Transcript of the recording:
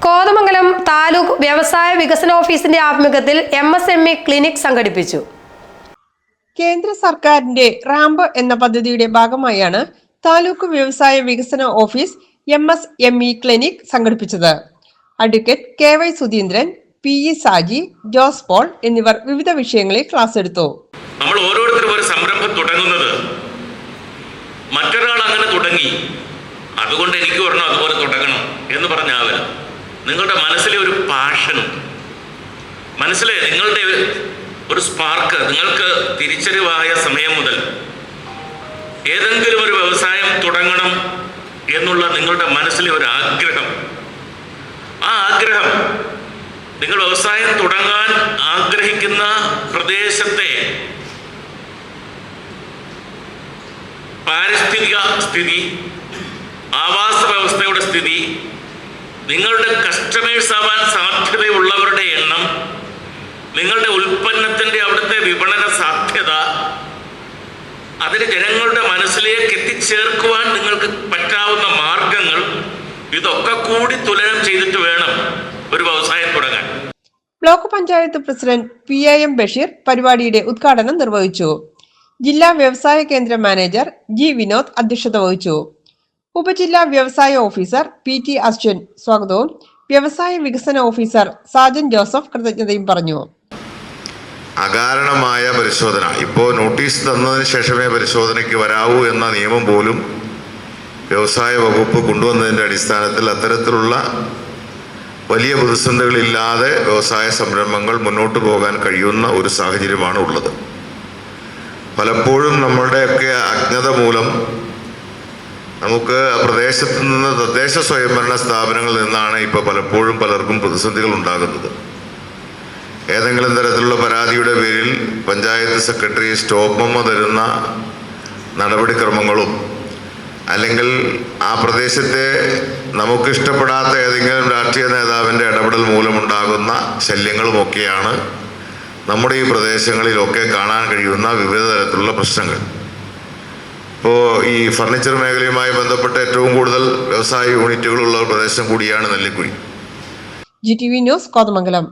കോതമംഗലം താലൂക്ക് വ്യവസായ വികസന ഓഫീസിന്റെ ആഭിമുഖ്യത്തിൽ MSME ക്ലിനിക് സംഘടിപ്പിച്ചു. കേന്ദ്ര സർക്കാരിന്റെ റാമ്പ് എന്ന പദ്ധതിയുടെ ഭാഗമായാണ് താലൂക്ക് വ്യവസായ വികസന ഓഫീസ് MSME ക്ലിനിക് സംഘടിപ്പിച്ചത്. Advocate KY Sudheendran, PE Saji, Jose Paul എന്നിവർ വിവിധ വിഷയങ്ങളിൽ ക്ലാസ് എടുത്തു. നമ്മൾ ഓരോരുത്തരും ഒരു സംരംഭം തുടങ്ങുന്നത് മറ്റൊരാൾ അങ്ങനെ തുടങ്ങി അതുകൊണ്ട് എനിക്ക് ഒരെണ്ണം അതുപോലെ തുടങ്ങണം എന്ന് പറഞ്ഞാവില്ല. നിങ്ങളുടെ മനസ്സിലെ ഒരു പാഷൻ, മനസ്സിലെ നിങ്ങളുടെ ഒരു സ്പാർക്ക്, നിങ്ങൾക്ക് തിരിച്ചറിവായ സമയം മുതൽ ഏതെങ്കിലും ഒരു വ്യവസായം തുടങ്ങണം എന്നുള്ള നിങ്ങളുടെ മനസ്സിലെ ഒരു ആഗ്രഹം, ആ ആഗ്രഹം നിങ്ങൾ വ്യവസായം തുടങ്ങാൻ ആഗ്രഹിക്കുന്ന പ്രദേശത്തെ പാരിസ്ഥിതിക സ്ഥിതി, ആവാസ വ്യവസ്ഥയുടെ സ്ഥിതി, നിങ്ങളുടെ കസ്റ്റമേഴ്സ് ആവാൻ സാധ്യതയുള്ളവരുടെ എണ്ണം, നിങ്ങളുടെ ഉൽപ്പന്നത്തിൻ്റെ അവിടുത്തെ വിപണന സാധ്യത, അതിന് ജനങ്ങളുടെ മനസ്സിലേക്ക് എത്തിച്ചേർക്കുവാൻ നിങ്ങൾക്ക് പറ്റാവുന്ന മാർഗങ്ങൾ, ഇതൊക്കെ കൂടി തുലനം ചെയ്തിട്ട് വേണം ഒരു വ്യവസായം തുടങ്ങാൻ. Block panchayat president PIM Basheer പരിപാടിയുടെ ഉദ്ഘാടനം നിർവഹിച്ചു. ജില്ലാ വ്യവസായ കേന്ദ്ര മാനേജർ G വിനോദ് അധ്യക്ഷത വഹിച്ചു. ഉപജില്ലാ വ്യവസായ ഓഫീസർ PT അശ്വിൻ സ്വാഗതവും വ്യവസായ വികസന ഓഫീസർ സാജൻ ജോസഫ് കൃതജ്ഞതയും പറഞ്ഞു. അകാരണമായ പരിശോധന, ഇപ്പോൾ നോട്ടീസ് തന്നതിന് ശേഷമേ പരിശോധനയ്ക്ക് വരാവൂ എന്ന നിയമം പോലും വ്യവസായ വകുപ്പ് കൊണ്ടുവന്നതിൻ്റെ അടിസ്ഥാനത്തിൽ അത്തരത്തിലുള്ള വലിയ പ്രതിസന്ധികളില്ലാതെ വ്യവസായ സംരംഭങ്ങൾ മുന്നോട്ട് പോകാൻ കഴിയുന്ന ഒരു സാഹചര്യമാണ് ഉള്ളത്. പലപ്പോഴും നമ്മളുടെയൊക്കെ അജ്ഞത മൂലം നമുക്ക് പ്രദേശത്ത് നിന്ന് തദ്ദേശ സ്വയംഭരണ സ്ഥാപനങ്ങളിൽ നിന്നാണ് ഇപ്പോൾ പലപ്പോഴും പലർക്കും പ്രതിസന്ധികൾ ഉണ്ടാകുന്നത്. ഏതെങ്കിലും തരത്തിലുള്ള പരാതിയുടെ പേരിൽ പഞ്ചായത്ത് സെക്രട്ടറി സ്റ്റോപ്പ് മെമ്മോ തരുന്ന നടപടിക്രമങ്ങളും അല്ലെങ്കിൽ ആ പ്രദേശത്തെ നമുക്കിഷ്ടപ്പെടാത്ത ഏതെങ്കിലും രാഷ്ട്രീയ നേതാവിൻ്റെ ഇടപെടൽ മൂലമുണ്ടാകുന്ന ശല്യങ്ങളുമൊക്കെയാണ് നമ്മുടെ ഈ പ്രദേശങ്ങളിലൊക്കെ കാണാൻ കഴിയുന്ന വിവിധ തരത്തിലുള്ള പ്രശ്നങ്ങൾ. ഇപ്പോൾ ഈ ഫർണിച്ചർ മേഖലയുമായി ബന്ധപ്പെട്ട് ഏറ്റവും കൂടുതൽ വ്യവസായ യൂണിറ്റുകളുള്ള പ്രദേശം കൂടിയാണ് നെല്ലിക്കുഴി. GTV news Kothamangalam.